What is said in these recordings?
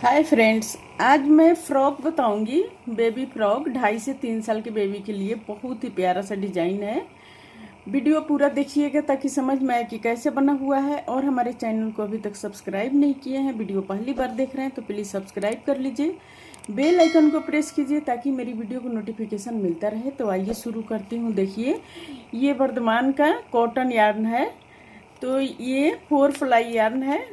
Hi friends, आज मैं frock बताऊंगी। बेबी फ्रॉक 2.5 से 3 साल के बेबी के लिए बहुत ही प्यारा सा डिजाइन है। वीडियो पूरा देखिएगा ताकि समझ में आए कि कैसे बना हुआ है। और हमारे चैनल को अभी तक सब्सक्राइब नहीं किए हैं, वीडियो पहली बार देख रहे हैं तो प्लीज़ सब्सक्राइब कर लीजिए, बेल आइकन को प्रेस कीजिए ताकि मेरी वीडियो को नोटिफिकेशन मिलता रहे। तो आइए शुरू करती हूँ। देखिए, ये वर्धमान का कॉटन यार्न है। तो ये 4 फ्लाई यार्न है।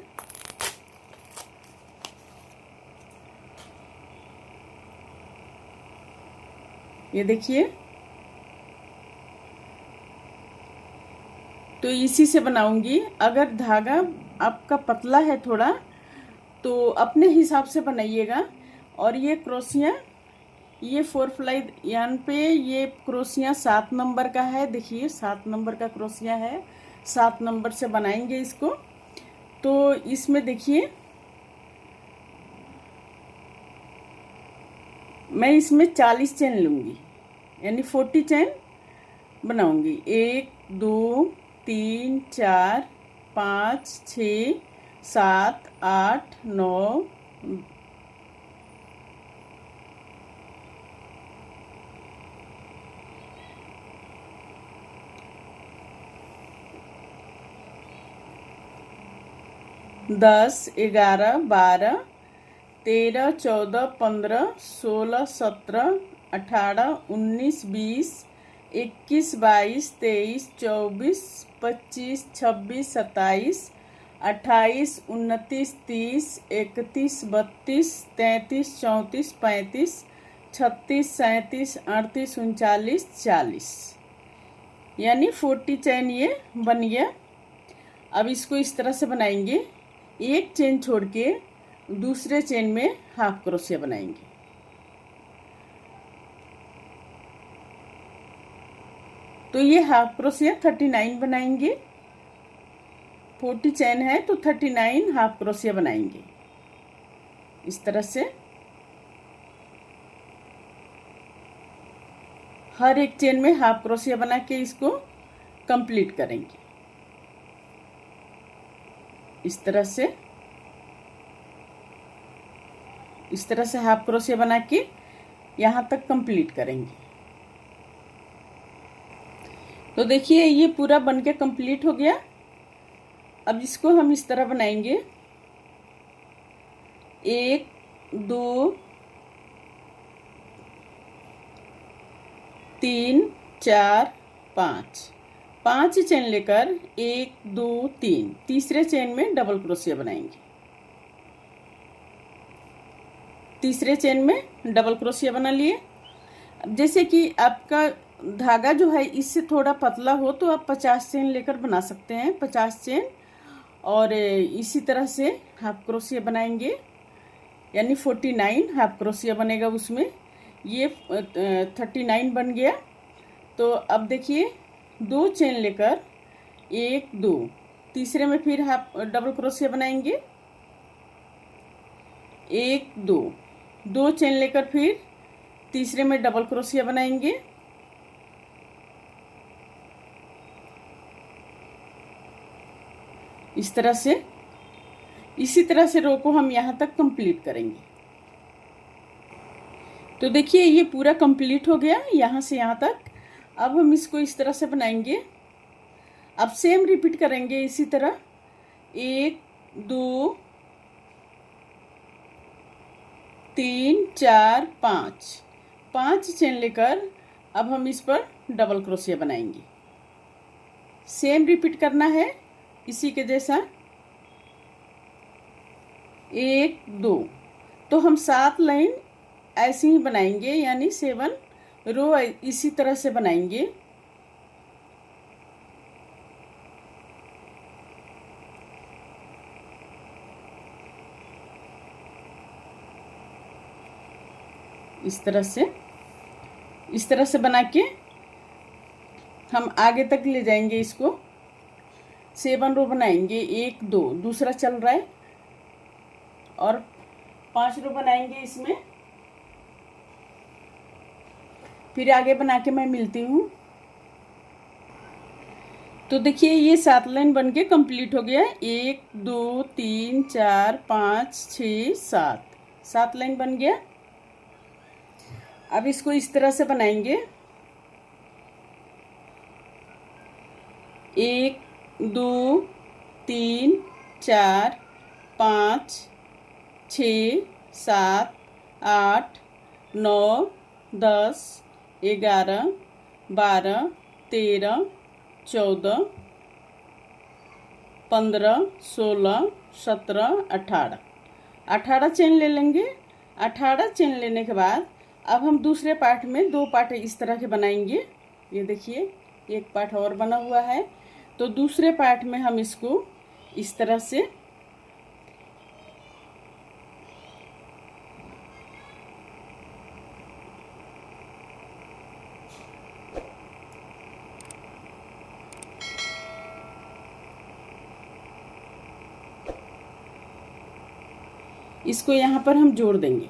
ये देखिए, तो इसी से बनाऊंगी। अगर धागा आपका पतला है थोड़ा तो अपने हिसाब से बनाइएगा। और ये क्रोशिया, ये 4 फ्लाई यार्न पे ये क्रोशिया 7 नंबर का है। देखिए 7 नंबर का क्रोशिया है, 7 नंबर से बनाएंगे इसको। तो इसमें देखिए, मैं इसमें 40 चेन लूंगी, यानी 40 चेन बनाऊंगी। 1 2 3 4 5 6 7 8 9 10 11 12 13 14 15 16 17 18 19 20 21 22 23 24 25 26 27 28 29 30 31 32 33 34 35 36 37 38 39 40, यानी 40 चैन ये बन गया। अब इसको इस तरह से बनाएंगे, एक चेन छोड़ के दूसरे चेन में हाफ क्रोशिया बनाएंगे। तो ये हाफ क्रोशिया 39 बनाएंगे। 40 चेन है तो 39 हाफ क्रोशिया बनाएंगे इस तरह से। हर एक चेन में हाफ क्रोशिया बना के इसको कंप्लीट करेंगे इस तरह से। इस तरह से हाफ क्रोशिया बना के यहाँ तक कंप्लीट करेंगे। तो देखिए, ये पूरा बन के कंप्लीट हो गया। अब इसको हम इस तरह बनाएंगे, 1 2 3 4 5 5 चेन लेकर 1 2 3 तीसरे चेन में डबल क्रोशिया बनाएंगे। तीसरे चेन में डबल क्रोशिया बना लिए। जैसे कि आपका धागा जो है इससे थोड़ा पतला हो तो आप 50 चेन लेकर बना सकते हैं, 50 चेन। और इसी तरह से हाफ क्रोशिया बनाएंगे, यानी 49 हाफ क्रोशिया बनेगा उसमें। ये 39 बन गया। तो अब देखिए, 2 चेन लेकर 1 2 तीसरे में फिर हाफ डबल क्रोशिया बनाएंगे। 1 2 चेन लेकर फिर तीसरे में डबल क्रोशिया बनाएंगे। इस तरह से, इसी तरह से रो को हम यहाँ तक कंप्लीट करेंगे। तो देखिए, ये पूरा कंप्लीट हो गया यहाँ से यहाँ तक। अब हम इसको इस तरह से बनाएंगे। अब सेम रिपीट करेंगे इसी तरह। 1 2 3 4 5 चेन लेकर अब हम इस पर डबल क्रोशिया बनाएंगे। सेम रिपीट करना है इसी के जैसा। 1 2 तो हम 7 लाइन ऐसे ही बनाएंगे, यानी 7 रो इसी तरह से बनाएंगे। इस तरह से बना के हम आगे तक ले जाएंगे इसको। 7 रो बनाएंगे, 1 2 दूसरा चल रहा है, और 5 रो बनाएंगे इसमें। फिर आगे बना के मैं मिलती हूँ। तो देखिए, ये 7 लाइन बनके कंप्लीट हो गया। 1 2 3 4 5 6 7 7 लाइन बन गया। अब इसको इस तरह से बनाएंगे, 1 2 3 4 5 6 7 8 9 10 11 12 13 14 15 16 17 18 18 चेन ले लेंगे। 18 चेन लेने के बाद अब हम दूसरे पार्ट में 2 पार्ट इस तरह के बनाएंगे। ये देखिए, एक पार्ट और बना हुआ है। तो दूसरे पार्ट में हम इसको इस तरह से इसको यहाँ पर हम जोड़ देंगे।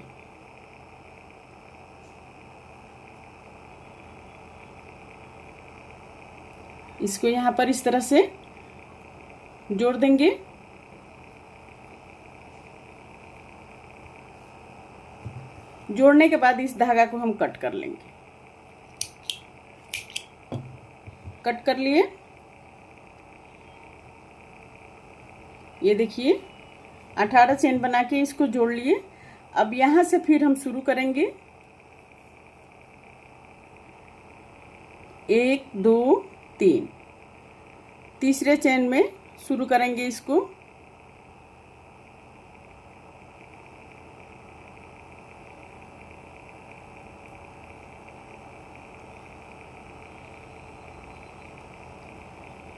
इसको यहाँ पर इस तरह से जोड़ देंगे। जोड़ने के बाद इस धागा को हम कट कर लेंगे। कट कर लिए। ये देखिए, 18 चेन बना के इसको जोड़ लिए। अब यहाँ से फिर हम शुरू करेंगे, 1 2 3, तीसरे चेन में शुरू करेंगे इसको।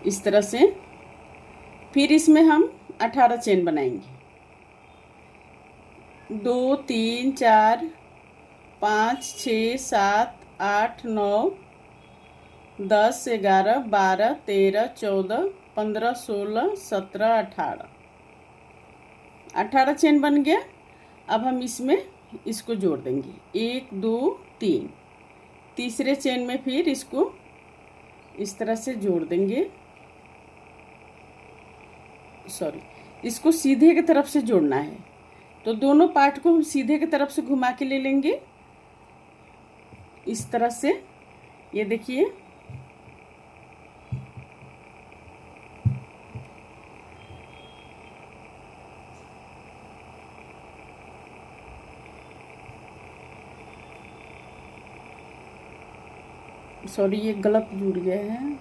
इस तरह से फिर इसमें हम 18 चेन बनाएंगे, 2 3 4 5 6 7 8 9 10 11 12 13 14 15 16 17 18 18 चेन बन गया। अब हम इसमें इसको जोड़ देंगे, 1 2 3, तीसरे चेन में फिर इसको इस तरह से जोड़ देंगे। सॉरी, इसको सीधे की तरफ से जोड़ना है। तो दोनों पार्ट को हम सीधे की तरफ से घुमा के ले लेंगे इस तरह से। ये देखिए, सॉरी ये गलत जुड़ गया है।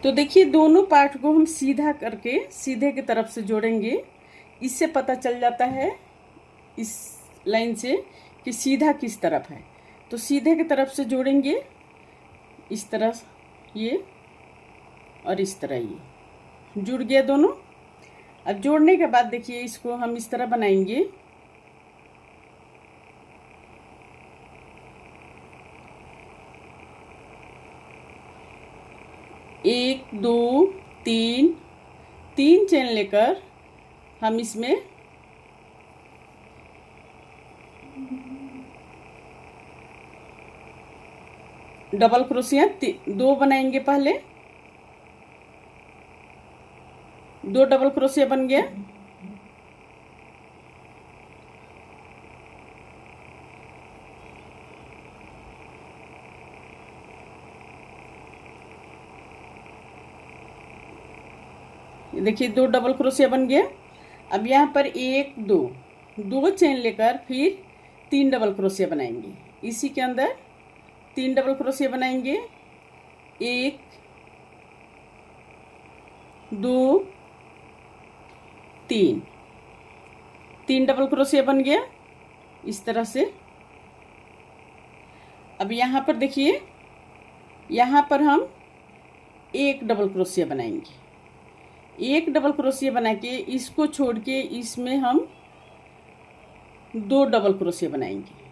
तो देखिए, दोनों पार्ट को हम सीधा करके सीधे की तरफ से जोड़ेंगे। इससे पता चल जाता है इस लाइन से कि सीधा किस तरफ है। तो सीधे की तरफ से जोड़ेंगे, इस तरह ये और इस तरह ये जुड़ गया दोनों। अब जोड़ने के बाद देखिए, इसको हम इस तरह बनाएंगे, 1 2 3, 3 चेन लेकर हम इसमें डबल क्रोशिया 2 बनाएंगे। पहले 2 डबल क्रोशिया बन गया। देखिए, 2 डबल क्रोशिया बन गया। अब यहाँ पर 1 2, 2 चेन लेकर फिर 3 डबल क्रोशिया बनाएंगे। इसी के अंदर 3 डबल क्रोशिया बनाएंगे, 1 2 3, 3 डबल क्रोशिया बन गया इस तरह से। अब यहाँ पर देखिए, यहाँ पर हम 1 डबल क्रोशिया बनाएंगे। 1 डबल क्रोशिया बना के इसको छोड़ के इसमें हम 2 डबल क्रोशिया बनाएंगे।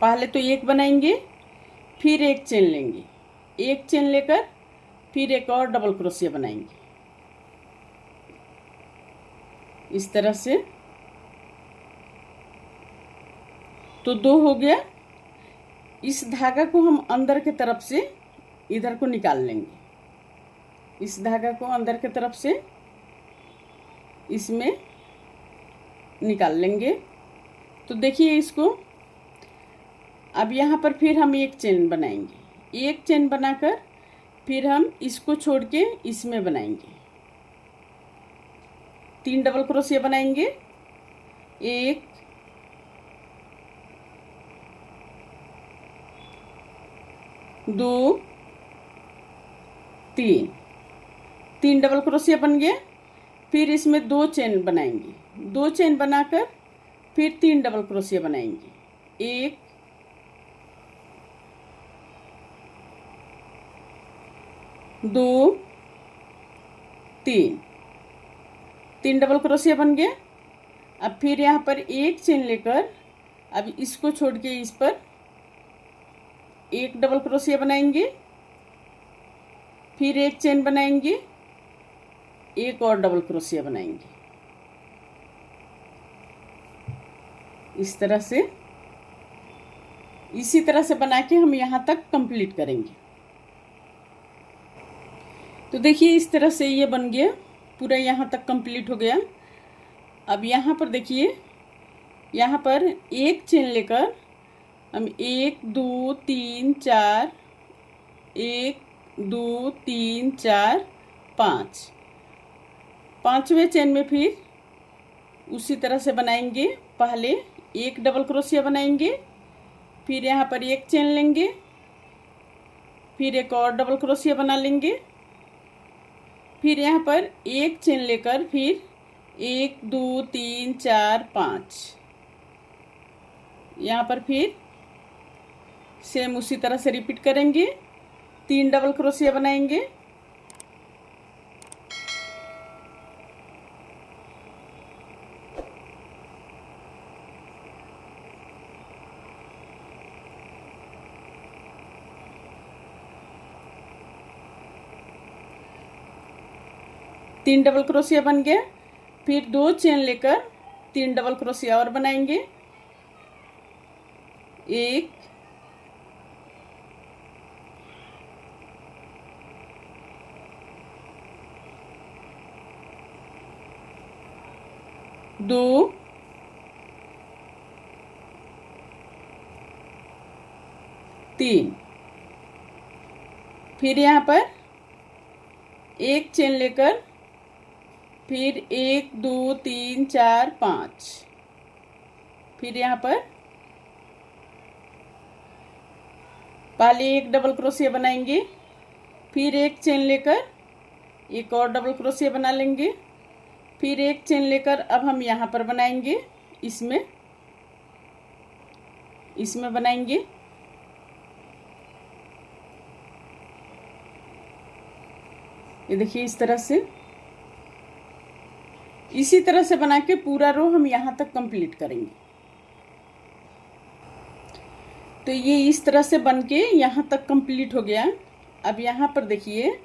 पहले तो 1 बनाएंगे, फिर 1 चेन लेंगे, 1 चेन लेकर फिर एक और डबल क्रोशिया बनाएंगे इस तरह से। तो 2 हो गया। इस धागा को हम अंदर की तरफ से इधर को निकाल लेंगे। इस धागा को अंदर की तरफ से इसमें निकाल लेंगे। तो देखिए इसको, अब यहाँ पर फिर हम एक चेन बनाएंगे। एक चेन बनाकर फिर हम इसको छोड़ के इसमें बनाएंगे 3 डबल क्रोशिया बनाएंगे। 1 2 3 डबल क्रोशिया बन गया। फिर इसमें 2 चेन बनाएंगे। 2 चेन बनाकर फिर 3 डबल क्रोशिया बनाएंगे। 1 2 3 डबल क्रोशिया बन गया। अब फिर यहाँ पर एक चेन लेकर अब इसको छोड़ के इस पर 1 डबल क्रोशिया बनाएंगे। फिर एक चेन बनाएंगे, एक और डबल क्रोशिया बनाएंगे। इस तरह से, इसी तरह से बना के हम यहाँ तक कंप्लीट करेंगे। तो देखिए इस तरह से ये बन गया, पूरा यहाँ तक कंप्लीट हो गया। अब यहाँ पर देखिए, यहाँ पर एक चेन लेकर हम 1 2 3 4 1 2 3 4 5 पांचवें चेन में फिर उसी तरह से बनाएंगे। पहले एक डबल क्रोशिया बनाएंगे, फिर यहाँ पर एक चेन लेंगे, फिर एक और डबल क्रोशिया बना लेंगे। फिर यहाँ पर एक चेन लेकर फिर 1 2 3 4 5 यहाँ पर फिर सेम उसी तरह से रिपीट करेंगे। 3 डबल क्रोशिया बनाएंगे। तीन डबल क्रोशिया बन गया। फिर 2 चेन लेकर 3 डबल क्रोशिया और बनाएंगे। 1 2 3। फिर यहाँ पर एक चेन लेकर फिर 1 2 3 4 5। फिर यहाँ पर पहले एक डबल क्रोशिया बनाएंगे, फिर एक चेन लेकर एक और डबल क्रोशिया बना लेंगे। फिर एक चेन लेकर अब हम यहाँ पर बनाएंगे, इसमें बनाएंगे। ये देखिए इस तरह से, इसी तरह से बना के पूरा रो हम यहाँ तक कंप्लीट करेंगे। तो ये इस तरह से बन के यहाँ तक कंप्लीट हो गया। अब यहाँ पर देखिए,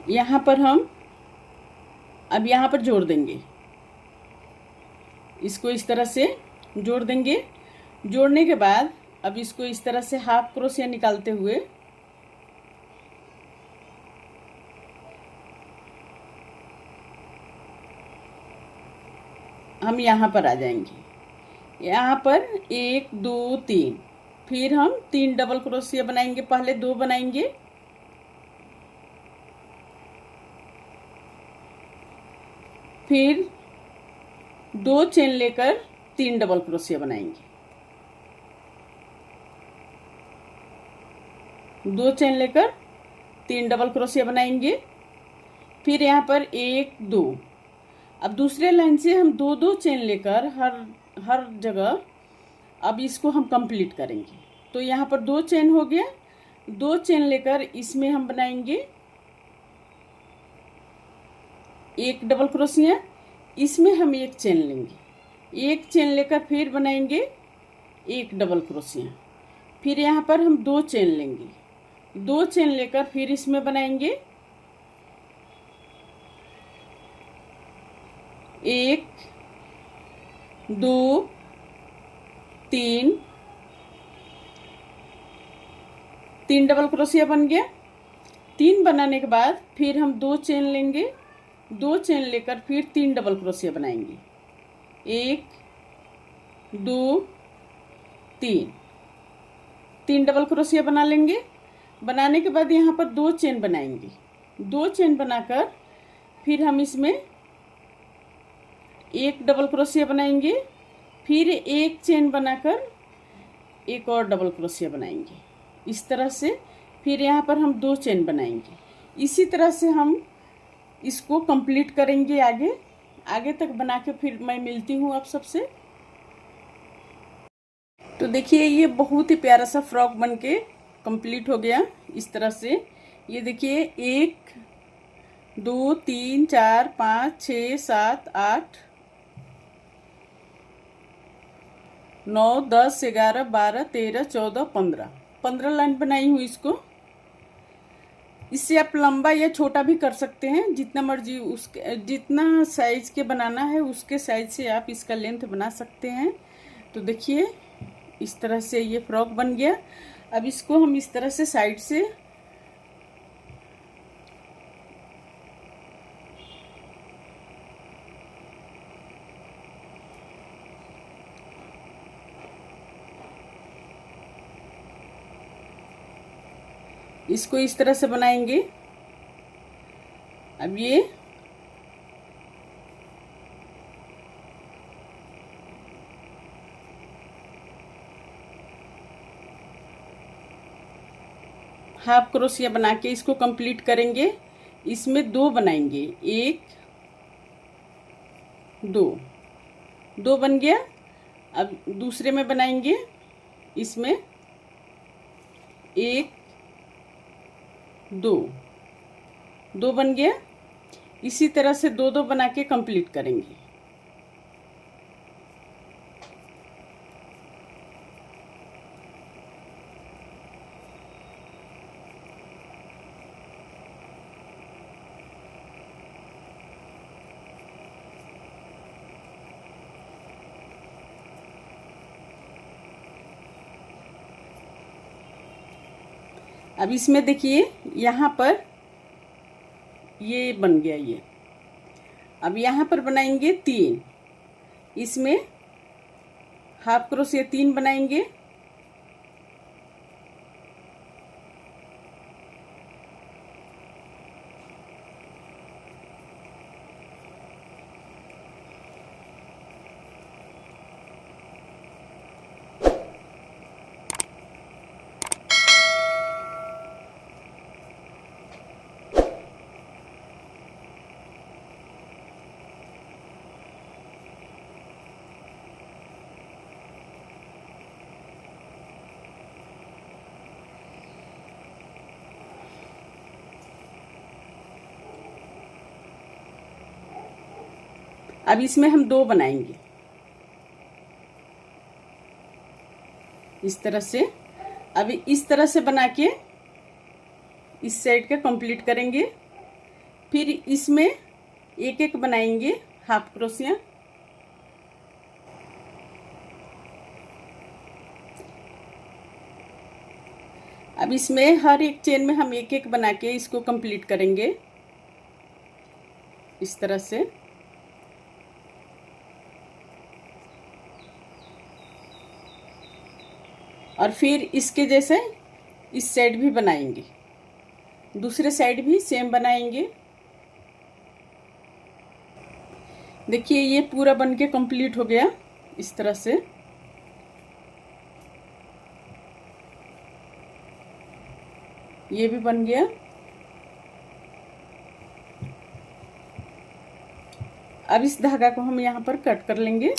यहाँ पर हम अब यहाँ पर जोड़ देंगे। इसको इस तरह से जोड़ देंगे। जोड़ने के बाद अब इसको इस तरह से हाफ क्रोशिया निकालते हुए हम यहाँ पर आ जाएंगे। यहाँ पर 1 2 3, फिर हम 3 डबल क्रोशिया बनाएंगे। पहले 2 बनाएंगे, फिर 2 चेन लेकर 3 डबल क्रोशिया बनाएंगे। 2 चेन लेकर 3 डबल क्रोशिया बनाएंगे। फिर यहाँ पर 1 2। अब दूसरे लाइन से हम 2 2 चेन लेकर हर जगह अब इसको हम कंप्लीट करेंगे। तो यहाँ पर 2 चेन हो गया। 2 चेन लेकर इसमें हम बनाएंगे एक डबल क्रोशिया। इसमें हम एक चेन लेंगे, एक चेन लेकर फिर बनाएंगे एक डबल क्रोशिया। फिर यहाँ पर हम 2 चेन लेंगे, 2 चेन लेकर फिर इसमें बनाएंगे 1 2 3 3 डबल क्रोशिया बन गया। 3 बनाने के बाद फिर हम 2 चेन लेंगे, 2 चेन लेकर फिर 3 डबल क्रोशिया बनाएंगे। 1 2 3, 3 डबल क्रोशिया बना लेंगे। बनाने के बाद यहाँ पर 2 चेन बनाएंगे। 2 चेन बनाकर फिर हम इसमें 1 डबल क्रोशिया बनाएंगे, फिर 1 चेन बनाकर एक और डबल क्रोशिया बनाएंगे। इस तरह से फिर यहाँ पर हम 2 चेन बनाएंगे। इसी तरह से हम इसको कंप्लीट करेंगे। आगे तक बना के फिर मैं मिलती हूँ आप सबसे। तो देखिए ये बहुत ही प्यारा सा फ्रॉक बनके कंप्लीट हो गया। इस तरह से ये देखिए 1 2 3 4 5 6 7 8 9 10 11 12 13 14 15 लाइन बनाई हूँ इसको। इससे आप लंबा या छोटा भी कर सकते हैं, जितना मर्जी उसके जितना साइज के बनाना है उसके साइज से आप इसका लेंथ बना सकते हैं। तो देखिए इस तरह से ये फ्रॉक बन गया। अब इसको हम इस तरह से साइड से इसको इस तरह से बनाएंगे। अब ये हाफ क्रोशिया बना के इसको कंप्लीट करेंगे। इसमें 2 बनाएंगे, 1 2, 2 बन गया। अब दूसरे में बनाएंगे, इसमें 1 2, 2 बन गया। इसी तरह से 2 2 बना के कंप्लीट करेंगे। अब इसमें देखिए यहाँ पर ये बन गया ये। अब यहाँ पर बनाएंगे 3, इसमें हाफ क्रोशिया 3 बनाएंगे। अब इसमें हम 2 बनाएंगे इस तरह से। अब इस तरह से बना के इस साइड का कंप्लीट करेंगे। फिर इसमें एक एक बनाएंगे हाफ क्रोशिया। अब इसमें हर एक चेन में हम एक एक बना के इसको कंप्लीट करेंगे इस तरह से। और फिर इसके जैसे इस साइड भी बनाएंगे, दूसरे साइड भी सेम बनाएंगे। देखिए ये पूरा बनके कंप्लीट हो गया इस तरह से। ये भी बन गया। अब इस धागा को हम यहाँ पर कट कर लेंगे।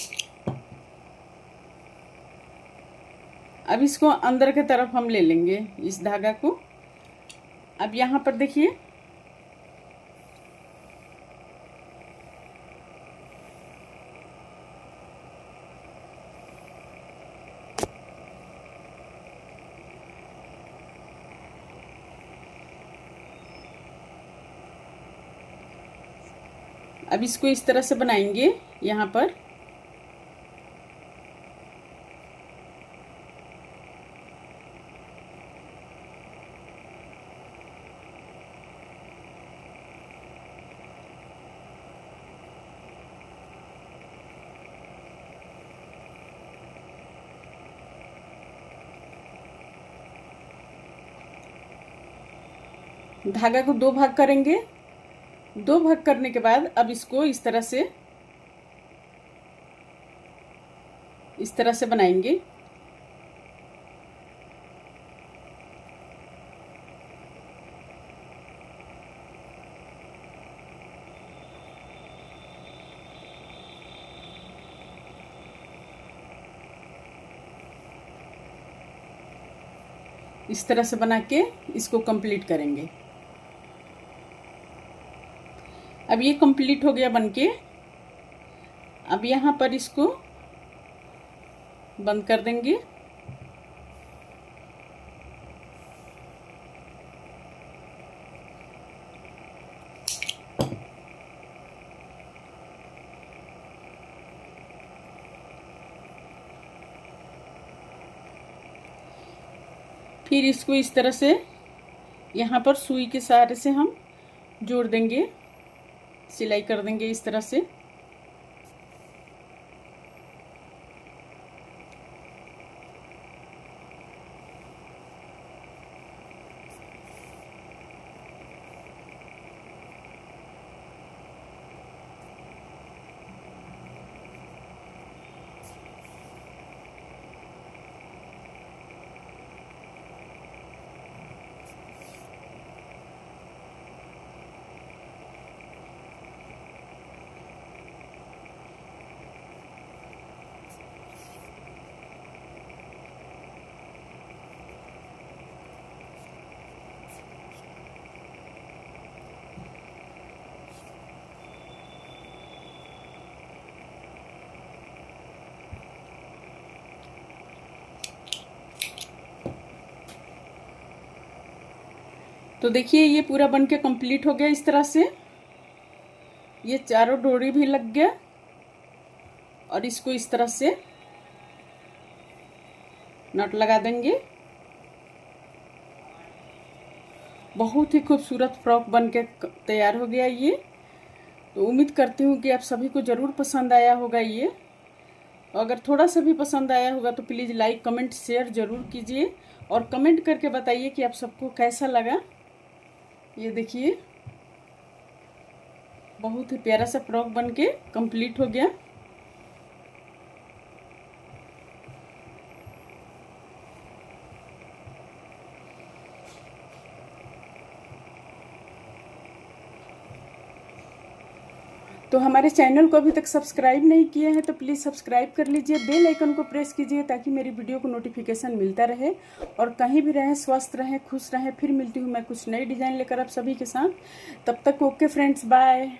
अब इसको अंदर की तरफ हम ले लेंगे इस धागा को। अब यहाँ पर देखिए अब इसको इस तरह से बनाएंगे यहाँ पर। धागा को 2 भाग करेंगे। 2 भाग करने के बाद अब इसको इस तरह से बनाएंगे। इस तरह से बना के इसको कंप्लीट करेंगे। अब ये कंप्लीट हो गया बनके। अब यहाँ पर इसको बंद कर देंगे। फिर इसको इस तरह से यहाँ पर सुई के सहारे से हम जोड़ देंगे, सिलाई कर देंगे इस तरह से। तो देखिए ये पूरा बन के कंप्लीट हो गया इस तरह से। ये चारों डोरी भी लग गया और इसको इस तरह से नट लगा देंगे। बहुत ही खूबसूरत फ्रॉक बन के तैयार हो गया ये। तो उम्मीद करती हूँ कि आप सभी को ज़रूर पसंद आया होगा ये। अगर थोड़ा सा भी पसंद आया होगा तो प्लीज़ लाइक कमेंट शेयर ज़रूर कीजिए और कमेंट करके बताइए कि आप सबको कैसा लगा। ये देखिए बहुत ही प्यारा सा फ्रॉक बन के कंप्लीट हो गया। तो हमारे चैनल को अभी तक सब्सक्राइब नहीं किए हैं तो प्लीज़ सब्सक्राइब कर लीजिए, बेल आइकन को प्रेस कीजिए ताकि मेरी वीडियो को नोटिफिकेशन मिलता रहे। और कहीं भी रहें, स्वस्थ रहें, खुश रहें। फिर मिलती हूँ मैं कुछ नई डिज़ाइन लेकर आप सभी के साथ। तब तक ओके फ्रेंड्स, बाय।